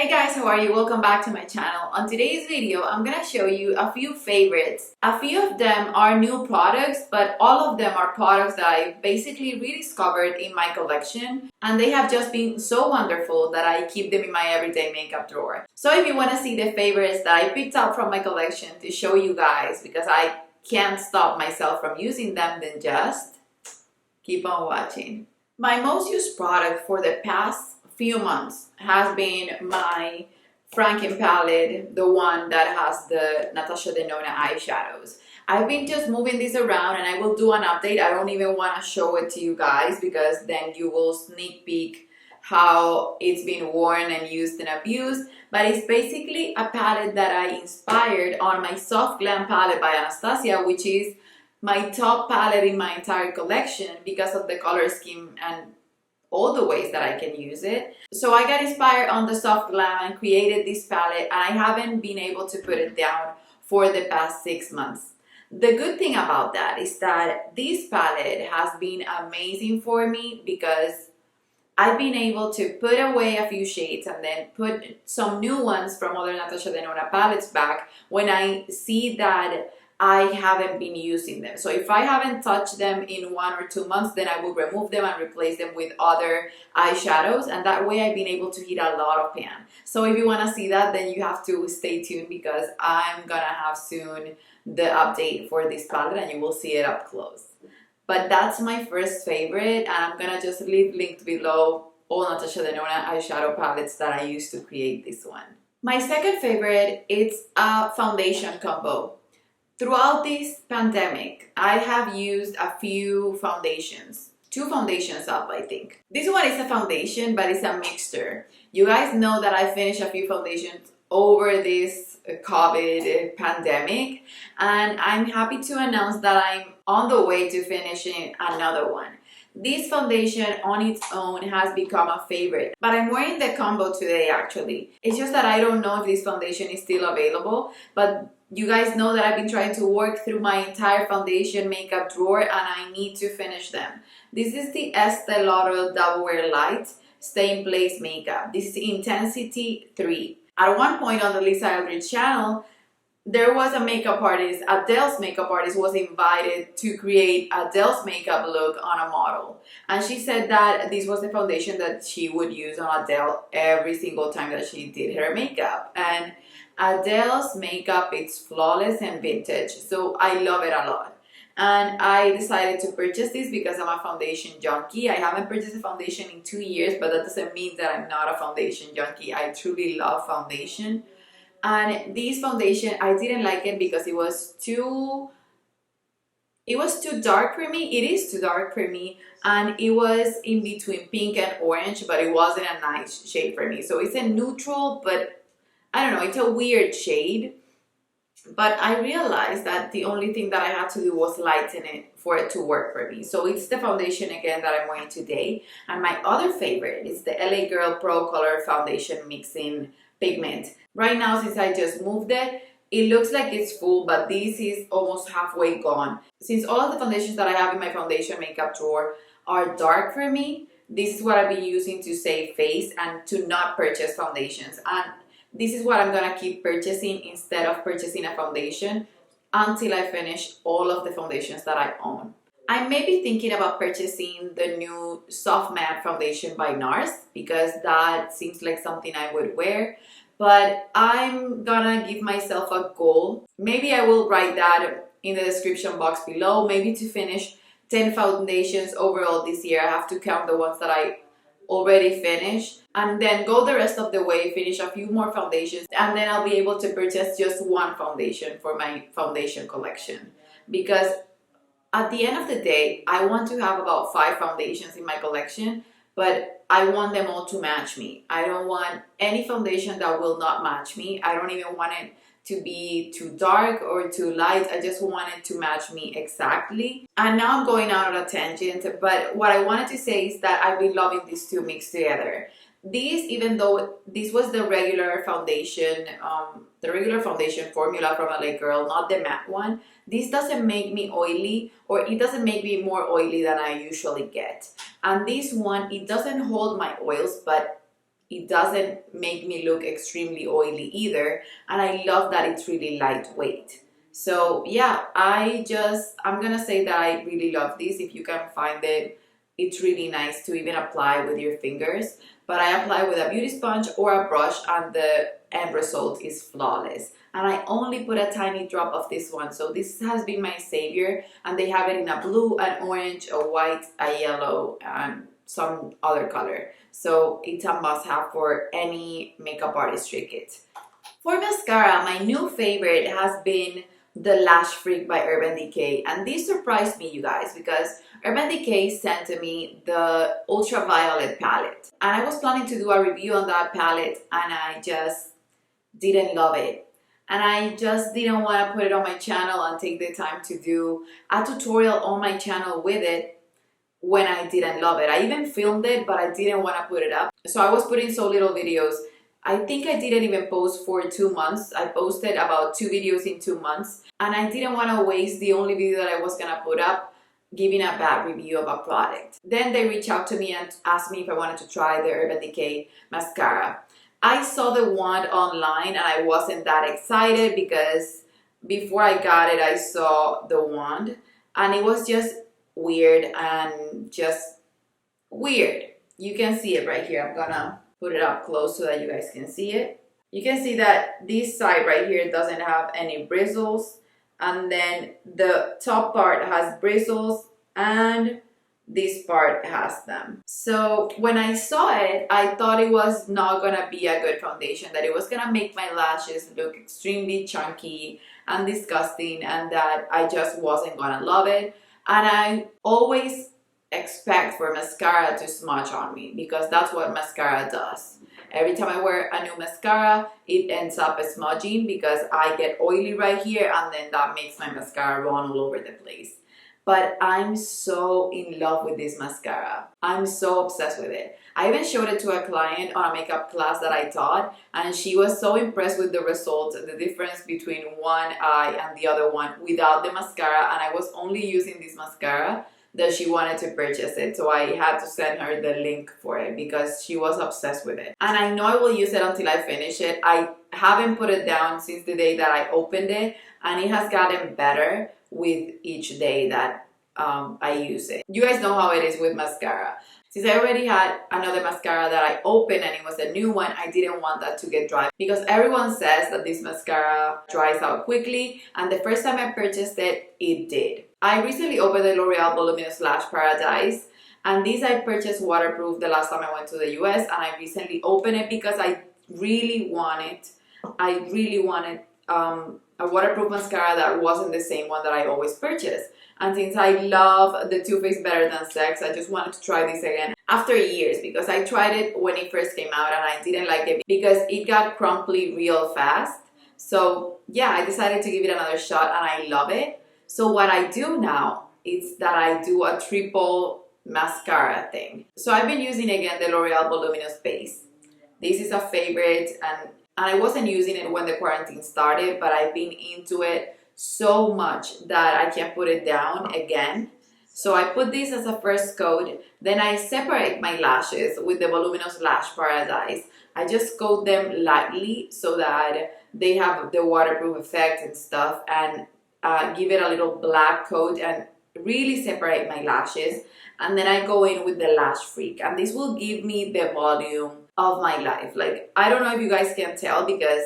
Hey guys, how are you? Welcome back to my channel. On today's video, I'm gonna show you a few favorites. A few of them are new products, but all of them are products that I basically rediscovered in my collection, and they have just been so wonderful that I keep them in my everyday makeup drawer. So if you want to see the favorites that I picked up from my collection to show you guys, because I can't stop myself from using them, then just keep on watching. My most used product for the past few months has been my Franken palette, the one that has the Natasha Denona eyeshadows. I've been just moving this around and I will do an update. I don't even want to show it to you guys because then you will sneak peek how it's been worn and used and abused. But it's basically a palette that I inspired on my Soft Glam palette by Anastasia, which is my top palette in my entire collection because of the color scheme and all the ways that I can use it. So I got inspired on the Soft Glam and created this palette, and I haven't been able to put it down for the past 6 months. The good thing about that is that this palette has been amazing for me because I've been able to put away a few shades and then put some new ones from other Natasha Denona palettes back when I see that I haven't been using them. So if I haven't touched them in 1 or 2 months, then I will remove them and replace them with other eyeshadows, and that way I've been able to hit a lot of pan. So if you want to see that, then you have to stay tuned because I'm gonna have soon the update for this palette and you will see it up close. But that's my first favorite, and I'm gonna just leave linked below all Natasha Denona eyeshadow palettes that I used to create this one. My second favorite is a foundation combo. Throughout this pandemic, I have used a few foundations. 2 foundations up, I think. This one is a foundation, but it's a mixture. You guys know that I finished a few foundations over this COVID pandemic, and I'm happy to announce that I'm on the way to finishing another one. This foundation on its own has become a favorite, but I'm wearing the combo today actually. It's just that I don't know if this foundation is still available, but you guys know that I've been trying to work through my entire foundation makeup drawer and I need to finish them. This is the Estee Lauder Double Wear Light Stay in Place Makeup. This is Intensity 3. At one point on the Lisa Eldridge channel, there was a makeup artist, Adele's makeup artist was invited to create Adele's makeup look on a model. And she said that this was the foundation that she would use on Adele every single time that she did her makeup. And Adele's makeup is flawless and vintage, so I love it a lot. And I decided to purchase this because I'm a foundation junkie. I haven't purchased a foundation in 2 years, but that doesn't mean that I'm not a foundation junkie. I truly love foundation. And this foundation, I didn't like it because it was too dark for me. It is too dark for me, and it was in between pink and orange, but it wasn't a nice shade for me. So it's a neutral, but I don't know, it's a weird shade. But I realized that the only thing that I had to do was lighten it for it to work for me. So it's the foundation again that I'm wearing today. And my other favorite is the LA Girl Pro Color Foundation Mixing Pigment. Right now, since I just moved it, it looks like it's full, but this is almost halfway gone. Since all of the foundations that I have in my foundation makeup drawer are dark for me, this is what I've been using to save face and to not purchase foundations. And this is what I'm gonna keep purchasing instead of purchasing a foundation until I finish all of the foundations that I own. I may be thinking about purchasing the new Soft Matte Foundation by NARS because that seems like something I would wear. But I'm gonna give myself a goal. Maybe I will write that in the description box below. Maybe to finish 10 foundations overall this year. I have to count the ones that I already finished and then go the rest of the way, finish a few more foundations, and then I'll be able to purchase just 1 foundation for my foundation collection. Because at the end of the day, I want to have about 5 foundations in my collection, but I want them all to match me. I don't want any foundation that will not match me. I don't even want it to be too dark or too light. I just want it to match me exactly. And now I'm going out on a tangent, but what I wanted to say is that I've been loving these 2 mixed together. These, even though this was the regular foundation formula from LA Girl, not the matte one, this doesn't make me oily, or it doesn't make me more oily than I usually get. And this one, it doesn't hold my oils, but it doesn't make me look extremely oily either, and I love that it's really lightweight. So yeah, I'm gonna say that I really love this. If you can find it, it's really nice to even apply with your fingers, but I apply with a beauty sponge or a brush, and the end result is flawless. And I only put a tiny drop of this one, so this has been my savior. And they have it in a blue, an orange, a white, a yellow, and some other color. So it's a must-have for any makeup artist trick kit. For mascara, my new favorite has been the Lash Freak by Urban Decay, and this surprised me, you guys, because Urban Decay sent to me the Ultraviolet palette, and I was planning to do a review on that palette, and I just didn't love it, and I just didn't want to put it on my channel and take the time to do a tutorial on my channel with it when I didn't love it. I even filmed it, but I didn't want to put it up, so I was putting so little videos. I think I didn't even post for 2 months. I posted about 2 videos in 2 months, and I didn't want to waste the only video that I was gonna put up giving a bad review of a product. Then they reached out to me and asked me if I wanted to try the Urban Decay mascara. I saw the wand online and I wasn't that excited because before I got it, I saw the wand and it was just weird and just weird. You can see it right here. I'm gonna put it up close so that you guys can see it. You can see that this side right here doesn't have any bristles, and then the top part has bristles and this part has them. So when I saw it, I thought it was not gonna be a good foundation, that it was gonna make my lashes look extremely chunky and disgusting, and that I just wasn't gonna love it. And I always expect for mascara to smudge on me because that's what mascara does. Every time I wear a new mascara, it ends up smudging because I get oily right here, and then that makes my mascara run all over the place. But I'm so in love with this mascara. I'm so obsessed with it. I even showed it to a client on a makeup class that I taught, and she was so impressed with the results, the difference between one eye and the other one without the mascara, and I was only using this mascara, that she wanted to purchase it. So I had to send her the link for it because she was obsessed with it. And I know I will use it until I finish it. I haven't put it down since the day that I opened it, and it has gotten better with each day that I use it. You guys know how it is with mascara. Since I already had another mascara that I opened and it was a new one, I didn't want that to get dry because everyone says that this mascara dries out quickly, and the first time I purchased it, it did. I recently opened the L'Oreal Voluminous Lash Paradise, and this I purchased waterproof the last time I went to the US, and I recently opened it because I really wanted a waterproof mascara that wasn't the same one that I always purchase. And since I love the Too Faced Better Than Sex, I just wanted to try this again after years, because I tried it when it first came out and I didn't like it because it got crumply real fast. So yeah, I decided to give it another shot and I love it. So what I do now is that I do a triple mascara thing. So I've been using again the L'Oreal Voluminous Base. This is a favorite, and I wasn't using it when the quarantine started, but I've been into it so much that I can't put it down again. So I put this as a first coat, then I separate my lashes with the Voluminous Lash Paradise. I just coat them lightly so that they have the waterproof effect and stuff, and give it a little black coat and really separate my lashes. And then I go in with the Lash Freak, and this will give me the volume of my life. Like, I don't know if you guys can tell because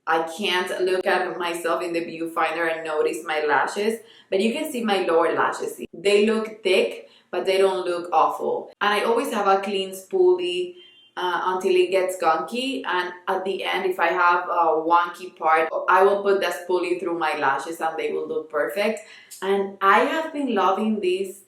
I can't look at myself in the viewfinder and notice my lashes, but you can see my lower lashes. They look thick, but they don't look awful. And I always have a clean spoolie until it gets gunky, and at the end, if I have a wonky part, I will put the spoolie through my lashes and they will look perfect. And I have been loving this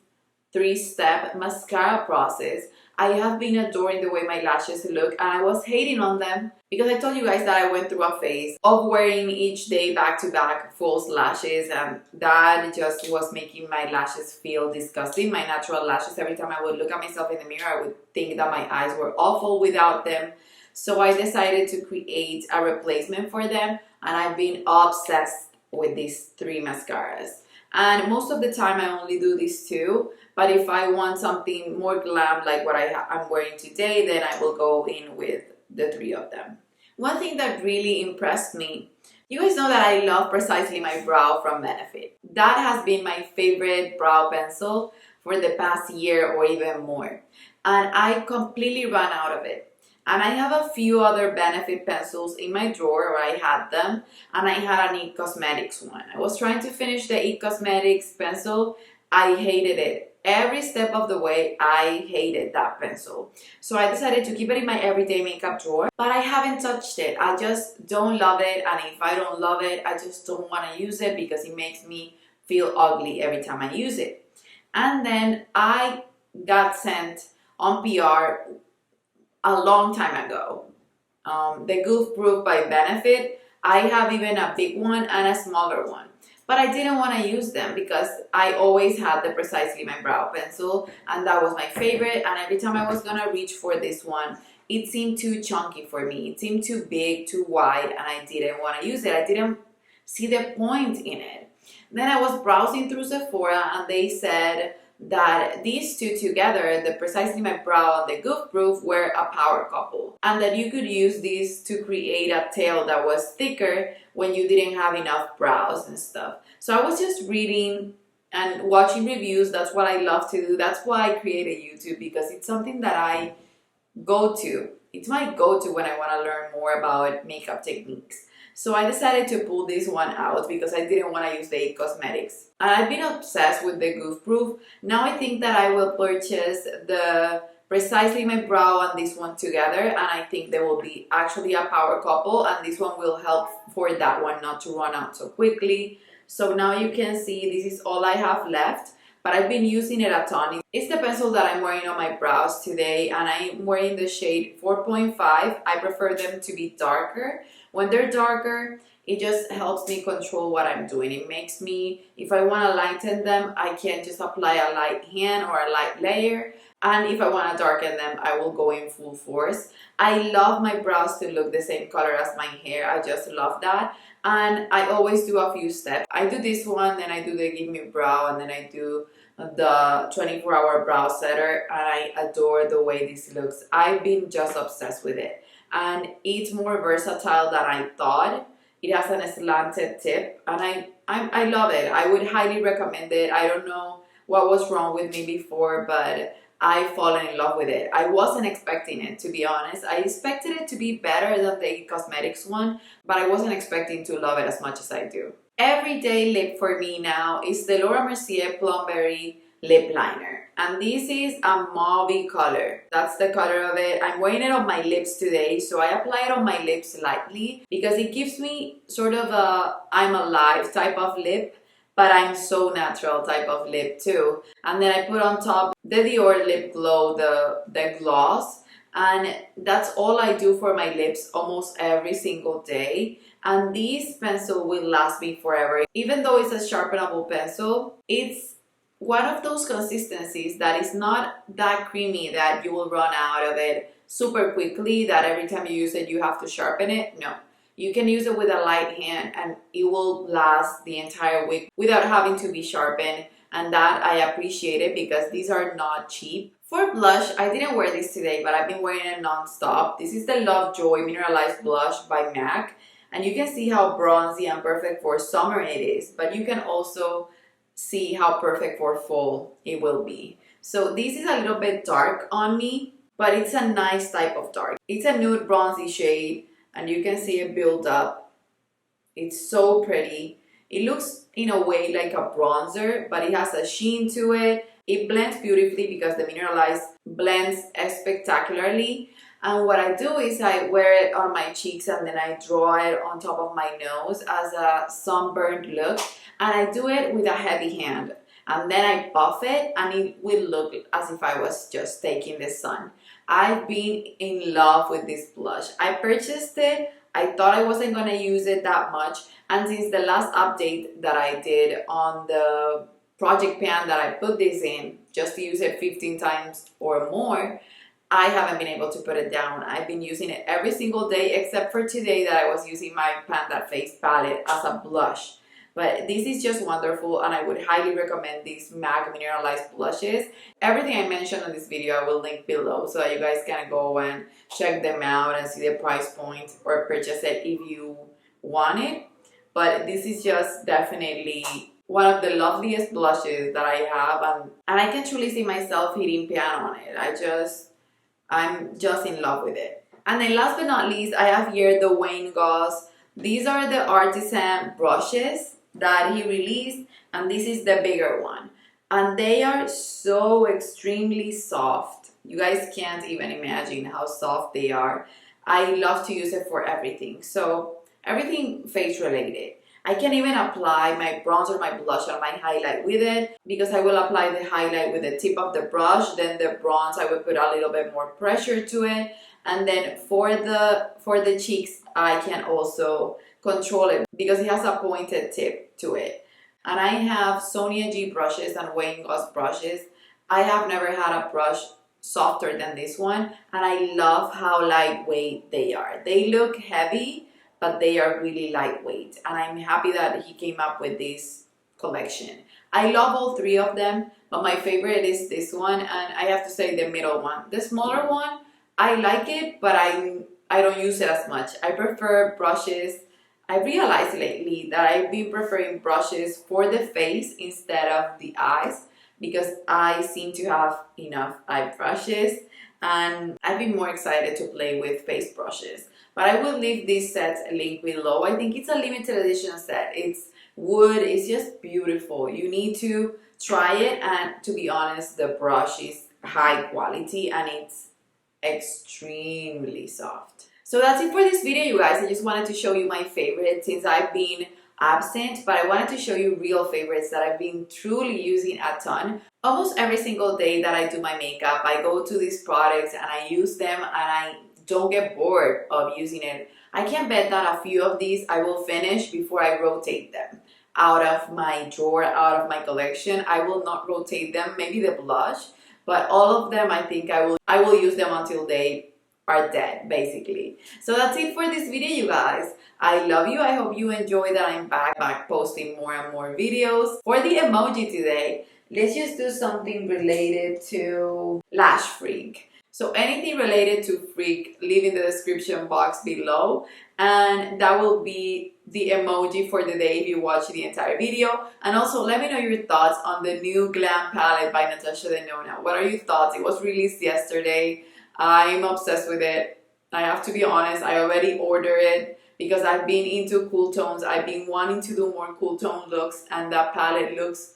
3-step mascara process. I have been adoring the way my lashes look, and I was hating on them because I told you guys that I went through a phase of wearing each day back-to-back false lashes, and that just was making my lashes feel disgusting, my natural lashes. Every time I would look at myself in the mirror, I would think that my eyes were awful without them. So I decided to create a replacement for them, and I've been obsessed with these 3 mascaras. And most of the time I only do these two, but if I want something more glam like what I'm wearing today, then I will go in with the three of them. One thing that really impressed me, you guys know that I love Precisely My Brow from Benefit. That has been my favorite brow pencil for the past year or even more. And I completely ran out of it. And I have a few other Benefit pencils in my drawer where I had them, and I had an IT Cosmetics one. I was trying to finish the IT Cosmetics pencil. I hated it. Every step of the way, I hated that pencil. So I decided to keep it in my everyday makeup drawer, but I haven't touched it. I just don't love it, and if I don't love it, I just don't want to use it because it makes me feel ugly every time I use it. And then I got sent on PR a long time ago. The Goof Proof by Benefit. I have even a big one and a smaller one. But I didn't want to use them because I always had the Precisely My Brow pencil, and that was my favorite. And every time I was going to reach for this one, it seemed too chunky for me. It seemed too big, too wide, and I didn't want to use it. I didn't see the point in it. Then I was browsing through Sephora, and they said that these two together, the Precisely My Brow and the Goof Proof, were a power couple, and that you could use these to create a tail that was thicker when you didn't have enough brows and stuff. So I was just reading and watching reviews. That's what I love to do. That's why I created YouTube, because it's something that I go to. It's my go-to when I want to learn more about makeup techniques. So I decided to pull this one out because I didn't want to use the IT Cosmetics. And I've been obsessed with the Goof Proof. Now I think that I will purchase the Precisely My Brow and this one together, and I think they will be actually a power couple, and this one will help for that one not to run out so quickly. So now you can see this is all I have left, but I've been using it a ton. It's the pencil that I'm wearing on my brows today, and I'm wearing the shade 4.5. I prefer them to be darker. When they're darker, it just helps me control what I'm doing. It makes me, if I want to lighten them, I can just apply a light hand or a light layer. And if I want to darken them, I will go in full force. I love my brows to look the same color as my hair. I just love that. And I always do a few steps. I do this one, then I do the Give Me Brow, and then I do the 24-hour brow setter, and I adore the way this looks. I've been just obsessed with it. And it's more versatile than I thought. It has a slanted tip, and I love it. I would highly recommend it. I don't know what was wrong with me before, but I've fallen in love with it. I wasn't expecting it, to be honest. I expected it to be better than the Cosmetics one, but I wasn't expecting to love it as much as I do. Everyday lip for me now is the Laura Mercier Plumberry lip liner, and this is a mauve color. That's the color of it. I'm wearing it on my lips today, so I apply it on my lips lightly because it gives me sort of a I'm alive type of lip, but I'm so natural type of lip too. And then I put on top the Dior Lip Glow, the gloss, and that's all I do for my lips almost every single day. And this pencil will last me forever. Even though it's a sharpenable pencil, it's one of those consistencies that is not that creamy that you will run out of it super quickly, that every time you use it you have to sharpen it. No, you can use it with a light hand and it will last the entire week without having to be sharpened, and that I appreciate it because these are not cheap. For blush, I didn't wear this today, but I've been wearing it non-stop. This is the Lovejoy Mineralized Blush by MAC, and you can see how bronzy and perfect for summer it is, but you can also see how perfect for fall it will be. So this is a little bit dark on me, but it's a nice type of dark. It's a nude bronzy shade, and you can see it build up. It's so pretty. It looks in a way like a bronzer, but it has a sheen to it. It blends beautifully because the mineralized blends spectacularly. And what I do is I wear it on my cheeks and then I draw it on top of my nose as a sunburned look. And I do it with a heavy hand. And then I buff it and it will look as if I was just taking the sun. I've been in love with this blush. I purchased it. I thought I wasn't going to use it that much. And since the last update that I did on the project pan that I put this in, just to use it 15 times or more, I haven't been able to put it down. I've been using it every single day except for today that I was using my Pan That Face palette as a blush. but this is just wonderful, and I would highly recommend these MAC mineralized blushes. Everything I mentioned on this video I will link below so that you guys can go and check them out and see the price point or purchase it if you want it. But this is just definitely one of the loveliest blushes that I have, and I can truly see myself hitting pan on it. I'm just in love with it. And then last but not least, I have here the Wayne Goss. These are the artisan brushes that he released, and this is the bigger one. And they are so extremely soft. You guys can't even imagine how soft they are. I love to use it for everything. So everything face related. I can even apply my bronzer, my blush, and my highlight with it, because I will apply the highlight with the tip of the brush. Then the bronze, I will put a little bit more pressure to it. And then for the cheeks, I can also control it because it has a pointed tip to it. And I have Sonia G brushes and Wayne Goss brushes. I have never had a brush softer than this one, and I love how lightweight they are. They look heavy, but they are really lightweight, and I'm happy that he came up with this collection. I love all three of them, but my favorite is this one, and I have to say the middle one. The smaller one, I like it, but I don't use it as much. I prefer brushes. I realized lately that I've been preferring brushes for the face instead of the eyes, because I seem to have enough eye brushes, and I've been more excited to play with face brushes. But I will leave this set link below. I think it's a limited edition set. It's wood. It's just beautiful. You need to try it, and to be honest, the brush is high quality and it's extremely soft. So that's it for this video, you guys. I just wanted to show you my favorites since I've been absent, but I wanted to show you real favorites that I've been truly using a ton. Almost every single day that I do my makeup, I go to these products and I use them, and I don't get bored of using it. I can bet that a few of these I will finish before I rotate them out of my drawer, out of my collection. I will not rotate them, maybe the blush, but all of them I think I will use them until they are dead, basically. So that's it for this video, you guys. I love you. I hope you enjoy that I'm back posting more and more videos. For the emoji today, let's just do something related to Lash Freak. So anything related to Freak, leave in the description box below, and that will be the emoji for the day if you watch the entire video. And also let me know your thoughts on the new Glam palette by Natasha Denona. What are your thoughts? It was released yesterday. I'm obsessed with it. I have to be honest, I already ordered it because I've been into cool tones. I've been wanting to do more cool tone looks, and that palette looks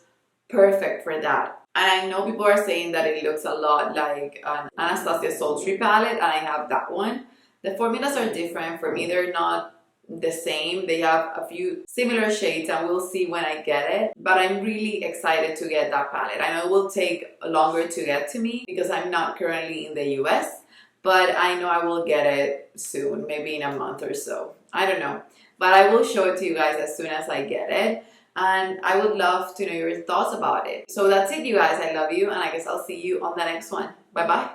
perfect for that. And I know people are saying that it looks a lot like an Anastasia Sultry palette, and I have that one. The formulas are different. For me, they're not the same. They have a few similar shades, and we'll see when I get it. But I'm really excited to get that palette. I know it will take longer to get to me because I'm not currently in the US, but I know I will get it soon, maybe in a month or so. I don't know. But I will show it to you guys as soon as I get it. And I would love to know your thoughts about it. So that's it, you guys. I love you, and I guess I'll see you on the next one. Bye-bye.